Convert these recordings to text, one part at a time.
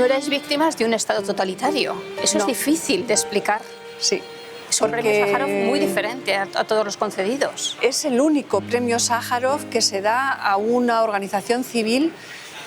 No erais víctimas de un Estado totalitario. Eso es difícil de explicar. Sí. Es un premio Sájarov muy diferente a todos los concedidos. Es el único premio Sájarov que se da a una organización civil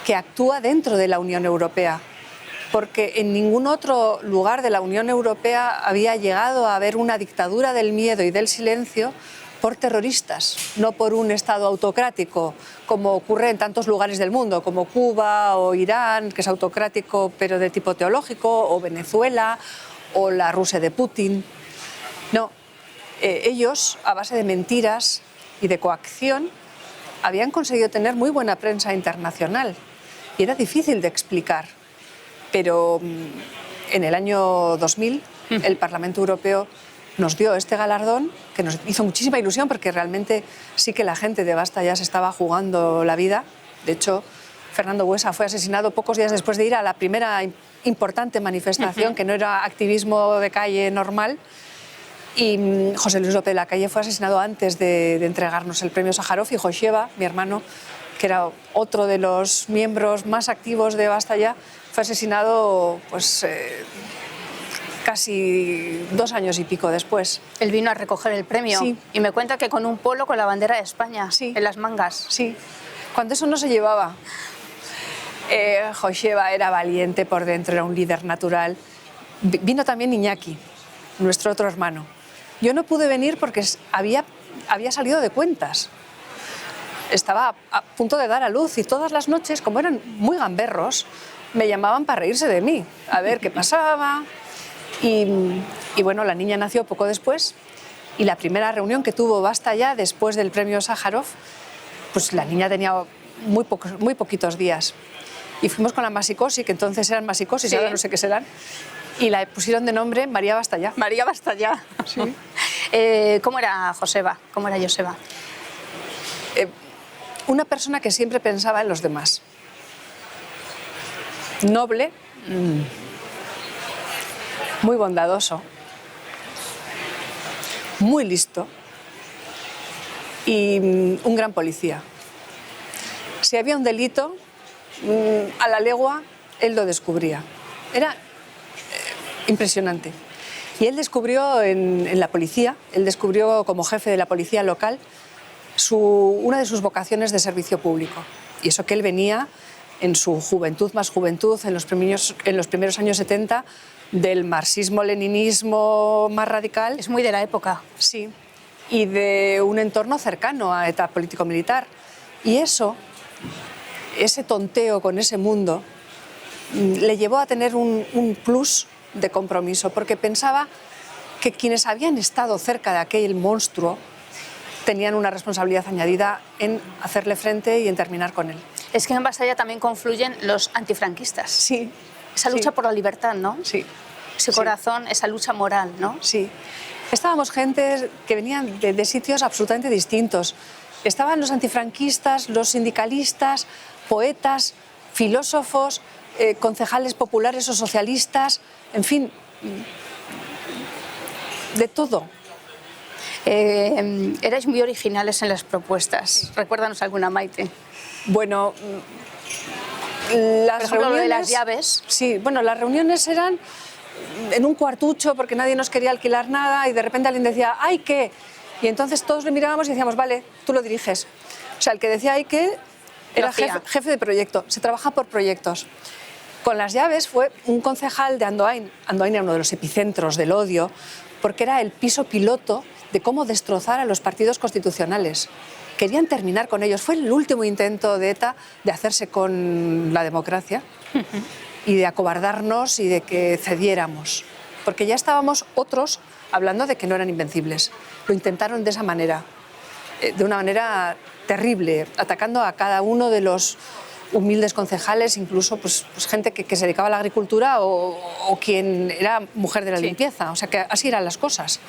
que actúa dentro de la Unión Europea, porque en ningún otro lugar de la Unión Europea había llegado a haber una dictadura del miedo y del silencio por terroristas, no por un Estado autocrático, como ocurre en tantos lugares del mundo, como Cuba o Irán, que es autocrático pero de tipo teológico, o Venezuela, o la Rusia de Putin. No, ellos, a base de mentiras y de coacción, habían conseguido tener muy buena prensa internacional y era difícil de explicar. Pero en el año 2000 el Parlamento Europeo nos dio este galardón, que nos hizo muchísima ilusión porque realmente sí que la gente de Basta Ya se estaba jugando la vida. De hecho, Fernando Buesa fue asesinado pocos días después de ir a la primera importante manifestación, que no era activismo de calle normal. Y José Luis López de la Calle fue asesinado antes de entregarnos el premio Sájarov, y Josheva, mi hermano, que era otro de los miembros más activos de Basta Ya, fue asesinado pues, casi 2 años y pico después. Él vino a recoger el premio, sí, y me cuenta que con un polo con la bandera de España, sí, en las mangas. Sí, cuando eso no se llevaba. Josheva era valiente por dentro, era un líder natural. Vino también Iñaki, nuestro otro hermano. Yo no pude venir porque había salido de cuentas. Estaba a punto de dar a luz y todas las noches, como eran muy gamberros, me llamaban para reírse de mí, a ver qué pasaba. Y bueno, la niña nació poco después, y la primera reunión que tuvo Basta Ya después del premio Sájarov, pues la niña tenía muy poquitos días. Y fuimos con la Masikosi, que entonces eran Masikosis, sí, ahora no sé qué serán, y la pusieron de nombre María Basta Ya. María Basta Ya. Sí. ¿Cómo era Joseba? ¿Cómo era Joseba? Una persona que siempre pensaba en los demás. Noble, muy bondadoso, muy listo y un gran policía. Si había un delito, a la legua él lo descubría. Era impresionante. Y él descubrió en la policía, él descubrió como jefe de la policía local una de sus vocaciones de servicio público. Y eso que él venía en su juventud más juventud, en los primeros años 70, del marxismo-leninismo más radical. Es muy de la época. Sí, y de un entorno cercano a ETA político-militar. Y ese tonteo con ese mundo le llevó a tener un plus de compromiso, porque pensaba que quienes habían estado cerca de aquel monstruo tenían una responsabilidad añadida en hacerle frente y en terminar con él. Es que en Basta Ya también confluyen los antifranquistas. Sí. Esa lucha sí. por la libertad, ¿no? Sí. Ese corazón, esa lucha moral, ¿no? Sí. Estábamos gente que venían de sitios absolutamente distintos. Estaban los antifranquistas, los sindicalistas, poetas, filósofos, concejales populares o socialistas, en fin, de todo. Erais muy originales en las propuestas. Recuérdanos alguna, Maite. Bueno, por ejemplo, lo de las llaves. Sí, bueno, las reuniones eran en un cuartucho porque nadie nos quería alquilar nada y de repente alguien decía, ¡ay, qué! Y entonces todos le mirábamos y decíamos, vale, tú lo diriges. O sea, el que decía, ¡ay, qué! Era jefe de proyecto. Se trabaja por proyectos. Con las llaves fue un concejal de Andoain. Andoain era uno de los epicentros del odio porque era el piso piloto de cómo destrozar a los partidos constitucionales. Querían terminar con ellos. Fue el último intento de ETA de hacerse con la democracia y de acobardarnos y de que cediéramos. Porque ya estábamos otros hablando de que no eran invencibles. Lo intentaron de esa manera, de una manera terrible, atacando a cada uno de los humildes concejales, incluso pues gente que se dedicaba a la agricultura o quien era mujer de la limpieza. O sea que así eran las cosas.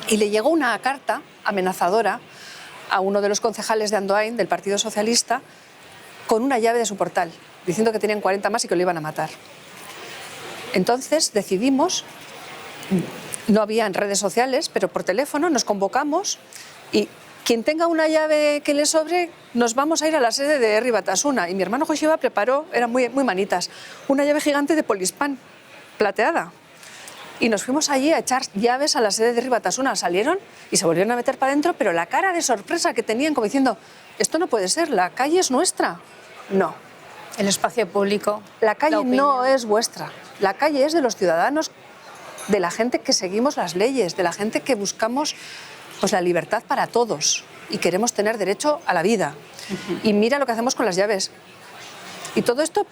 Y le llegó una carta amenazadora a uno de los concejales de Andoain, del Partido Socialista, con una llave de su portal, diciendo que tenían 40 más y que lo iban a matar. Entonces decidimos, no había en redes sociales, pero por teléfono nos convocamos y quien tenga una llave que le sobre, nos vamos a ir a la sede de Herri Batasuna. Y mi hermano Joseba preparó, eran muy manitas, una llave gigante de Polispán, plateada. Y nos fuimos allí a echar llaves a la sede de Herri Batasuna. Salieron y se volvieron a meter para adentro, pero la cara de sorpresa que tenían, como diciendo, esto no puede ser, la calle es nuestra. No. El espacio público. La calle no es vuestra. La calle es de los ciudadanos, de la gente que seguimos las leyes, de la gente que buscamos pues la libertad para todos y queremos tener derecho a la vida. Y mira lo que hacemos con las llaves. Y todo esto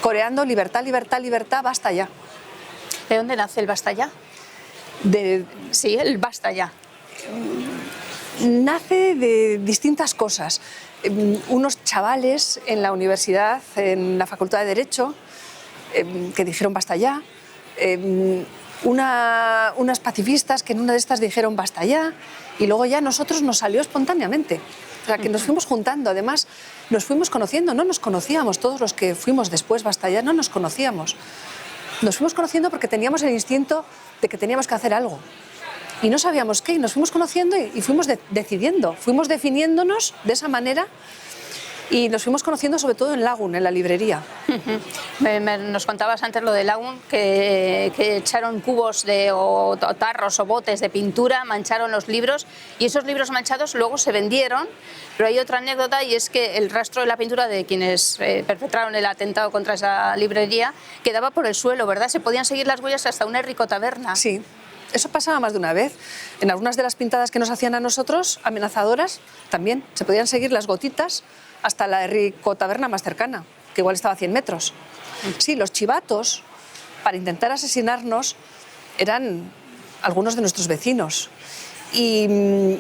coreando libertad, libertad, libertad, basta ya. ¿De dónde nace el basta ya? Sí, el basta ya. Nace de distintas cosas. Unos chavales en la universidad, en la Facultad de Derecho, que dijeron basta ya. Unas pacifistas que en una de estas dijeron basta ya, y luego ya nosotros nos salió espontáneamente. O sea, que nos fuimos juntando, además nos fuimos conociendo, no nos conocíamos, todos los que fuimos después basta ya no nos conocíamos. Nos fuimos conociendo porque teníamos el instinto de que teníamos que hacer algo. Y no sabíamos qué, y nos fuimos conociendo y fuimos decidiendo, fuimos definiéndonos de esa manera. Y nos fuimos conociendo sobre todo en Lagun, en la librería. Nos contabas antes lo de Lagun, que echaron cubos o tarros o botes de pintura, mancharon los libros y esos libros manchados luego se vendieron. Pero hay otra anécdota y es que el rastro de la pintura de quienes perpetraron el atentado contra esa librería quedaba por el suelo, ¿verdad? Se podían seguir las huellas hasta una ricotaverna. Sí. Eso pasaba más de una vez. En algunas de las pintadas que nos hacían a nosotros, amenazadoras, también se podían seguir las gotitas hasta la ricotaverna más cercana, que igual estaba a 100 metros. Sí, los chivatos, para intentar asesinarnos, eran algunos de nuestros vecinos. Y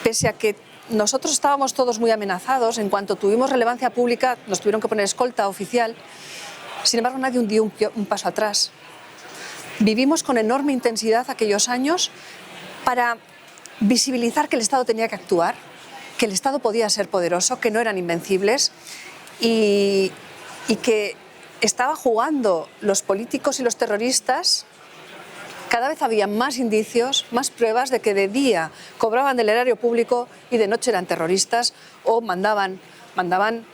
pese a que nosotros estábamos todos muy amenazados, en cuanto tuvimos relevancia pública, nos tuvieron que poner escolta oficial, sin embargo nadie dio un paso atrás. Vivimos con enorme intensidad aquellos años para visibilizar que el Estado tenía que actuar, que el Estado podía ser poderoso, que no eran invencibles y que estaba jugando los políticos y los terroristas. Cada vez había más indicios, más pruebas de que de día cobraban del erario público y de noche eran terroristas o mandaban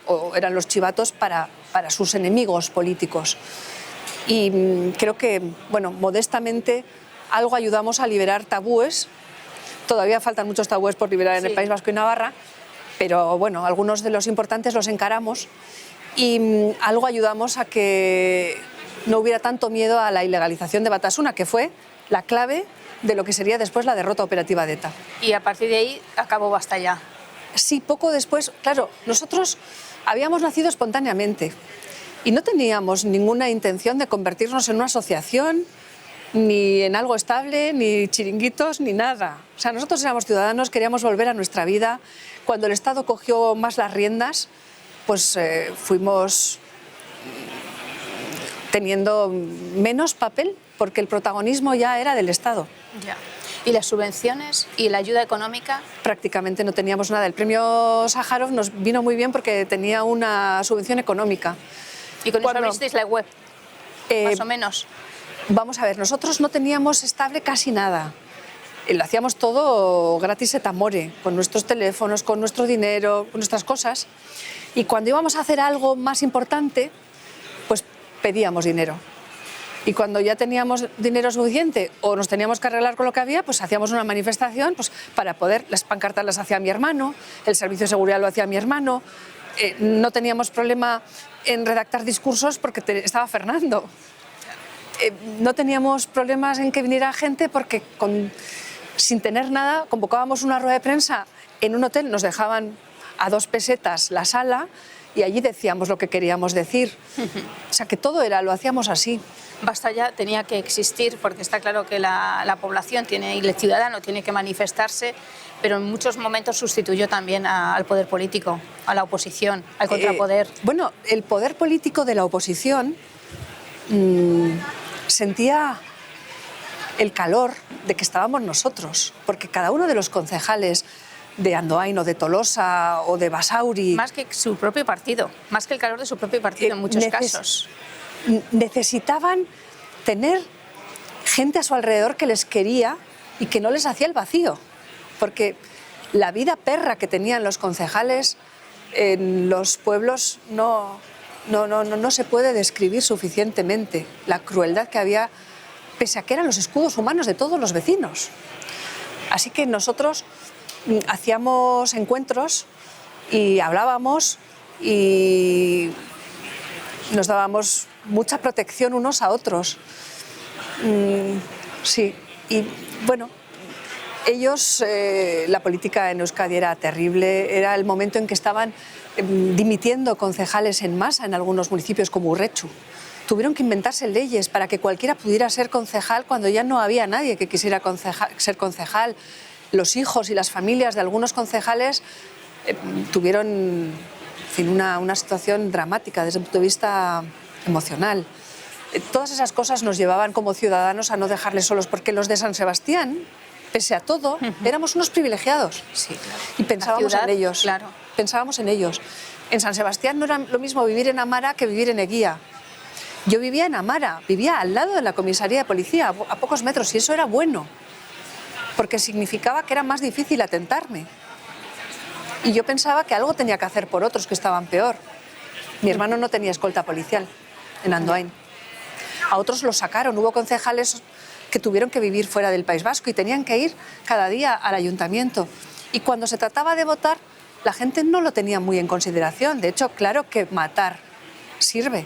o eran los chivatos para sus enemigos políticos. Y creo que, bueno, modestamente algo ayudamos a liberar tabúes. Todavía faltan muchos tabúes por liberar en el País Vasco y Navarra, pero bueno, algunos de los importantes los encaramos y algo ayudamos a que no hubiera tanto miedo a la ilegalización de Batasuna, que fue la clave de lo que sería después la derrota operativa de ETA. Y a partir de ahí acabó basta ya. Sí, poco después, claro, nosotros habíamos nacido espontáneamente y no teníamos ninguna intención de convertirnos en una asociación, ni en algo estable, ni chiringuitos, ni nada. O sea, nosotros éramos ciudadanos, queríamos volver a nuestra vida. Cuando el Estado cogió más las riendas, pues fuimos teniendo menos papel, porque el protagonismo ya era del Estado. Ya. ¿Y las subvenciones y la ayuda económica? Prácticamente no teníamos nada. El premio Sájarov nos vino muy bien porque tenía una subvención económica. ¿Y con eso abristeis la web? Más o menos. Vamos a ver, nosotros no teníamos estable casi nada. Lo hacíamos todo gratis et amore, con nuestros teléfonos, con nuestro dinero, con nuestras cosas. Y cuando íbamos a hacer algo más importante, pues pedíamos dinero. Y cuando ya teníamos dinero suficiente o nos teníamos que arreglar con lo que había, pues hacíamos una manifestación pues, para poder, las pancartas las hacía mi hermano, el servicio de seguridad lo hacía mi hermano, no teníamos problema en redactar discursos porque estaba Fernando. No teníamos problemas en que viniera gente porque sin tener nada convocábamos una rueda de prensa en un hotel, nos dejaban a 2 pesetas la sala y allí decíamos lo que queríamos decir. O sea que todo lo hacíamos así. Basta ya tenía que existir porque está claro que la población y el ciudadano tiene que manifestarse, pero en muchos momentos sustituyó también al poder político, a la oposición, al contrapoder. Bueno, el poder político de la oposición sentía el calor de que estábamos nosotros, porque cada uno de los concejales de Andoain o de Tolosa o de Basauri... Más que su propio partido, más que el calor de su propio partido en muchos casos. Necesitaban tener gente a su alrededor que les quería y que no les hacía el vacío. porque la vida perra que tenían los concejales en los pueblos no se puede describir suficientemente. La crueldad que había, pese a que eran los escudos humanos de todos los vecinos. Así que nosotros hacíamos encuentros y hablábamos y nos dábamos mucha protección unos a otros. Sí, y bueno, ellos, la política en Euskadi era terrible, era el momento en que estaban dimitiendo concejales en masa en algunos municipios como Urretxu. Tuvieron que inventarse leyes para que cualquiera pudiera ser concejal cuando ya no había nadie que quisiera ser concejal. Los hijos y las familias de algunos concejales tuvieron, en fin, una situación dramática desde el punto de vista emocional. Todas esas cosas nos llevaban como ciudadanos a no dejarles solos, porque los de San Sebastián, pese a todo, éramos unos privilegiados. Sí, claro. Y pensábamos en ellos. Claro. Pensábamos en ellos. En San Sebastián no era lo mismo vivir en Amara que vivir en Eguía. Yo vivía en Amara, vivía al lado de la comisaría de policía, a pocos metros, y eso era bueno, porque significaba que era más difícil atentarme. Y yo pensaba que algo tenía que hacer por otros que estaban peor. Mi hermano no tenía escolta policial en Andoain. A otros los sacaron, hubo concejales que tuvieron que vivir fuera del País Vasco y tenían que ir cada día al ayuntamiento. Y cuando se trataba de votar, la gente no lo tenía muy en consideración. De hecho, claro que matar sirve.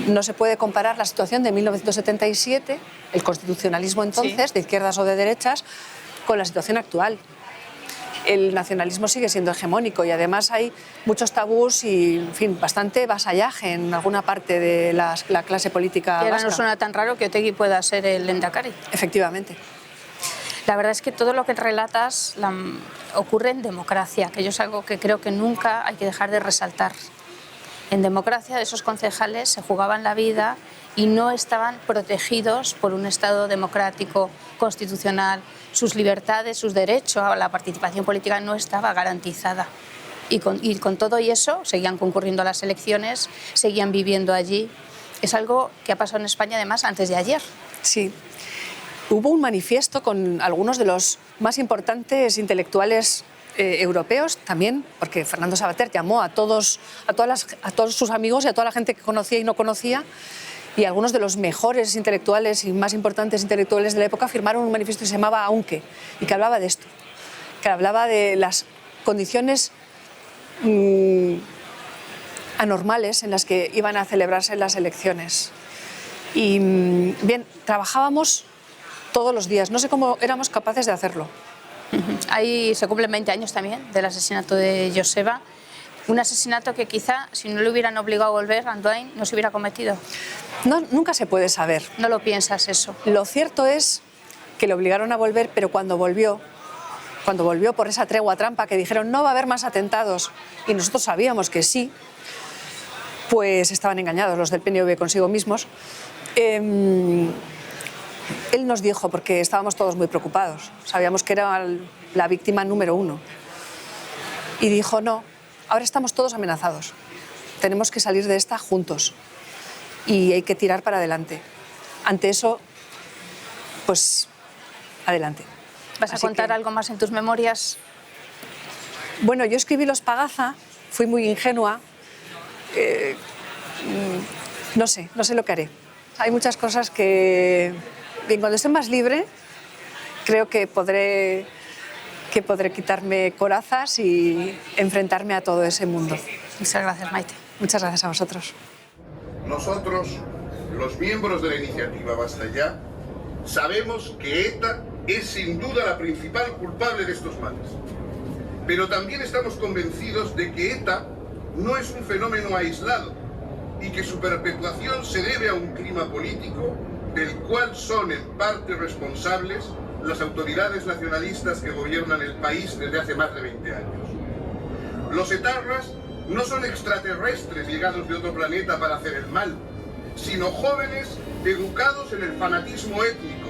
No se puede comparar la situación de 1977, el constitucionalismo entonces, sí, de izquierdas o de derechas, con la situación actual. El nacionalismo sigue siendo hegemónico y además hay muchos tabús y, en fin, bastante vasallaje en alguna parte de la clase política vasca. Y ahora no suena tan raro que Otegi pueda ser el lehendakari. Efectivamente. La verdad es que todo lo que relatas ocurre en democracia, que yo es algo que creo que nunca hay que dejar de resaltar. En democracia esos concejales se jugaban la vida y no estaban protegidos por un Estado democrático, constitucional. Sus libertades, sus derechos a la participación política no estaba garantizada. Y con todo y eso seguían concurriendo a las elecciones, seguían viviendo allí. Es algo que ha pasado en España además antes de ayer. Sí. Hubo un manifiesto con algunos de los más importantes intelectuales europeos también, porque Fernando Savater llamó a todos sus amigos y a toda la gente que conocía y no conocía, y algunos de los mejores intelectuales y más importantes intelectuales de la época firmaron un manifiesto que se llamaba Aunque, y que hablaba de esto, que hablaba de las condiciones anormales en las que iban a celebrarse las elecciones. Y bien, trabajábamos todos los días, no sé cómo éramos capaces de hacerlo. Ahí se cumplen 20 años también del asesinato de Joseba, un asesinato que quizá si no le hubieran obligado a volver a Andoain no se hubiera cometido. No, nunca se puede saber. No lo piensas eso. Lo cierto es que le obligaron a volver, pero cuando volvió por esa tregua trampa que dijeron no va a haber más atentados, y nosotros sabíamos que sí, pues estaban engañados los del PNV consigo mismos. Él nos dijo, porque estábamos todos muy preocupados, sabíamos que era la víctima número 1, y dijo no, ahora estamos todos amenazados, tenemos que salir de esta juntos y hay que tirar para adelante. Ante eso, pues adelante. ¿Vas a contar algo más en tus memorias? Bueno, yo escribí Los Pagaza, fui muy ingenua, no sé lo que haré. Hay muchas cosas que, bien, cuando esté más libre, creo que podré quitarme corazas y enfrentarme a todo ese mundo. Muchas gracias, Maite. Muchas gracias a vosotros. Nosotros, los miembros de la iniciativa Basta Ya, sabemos que ETA es sin duda la principal culpable de estos males. Pero también estamos convencidos de que ETA no es un fenómeno aislado y que su perpetuación se debe a un clima político del cual son en parte responsables las autoridades nacionalistas que gobiernan el país desde hace más de 20 años. Los etarras no son extraterrestres llegados de otro planeta para hacer el mal, sino jóvenes educados en el fanatismo étnico,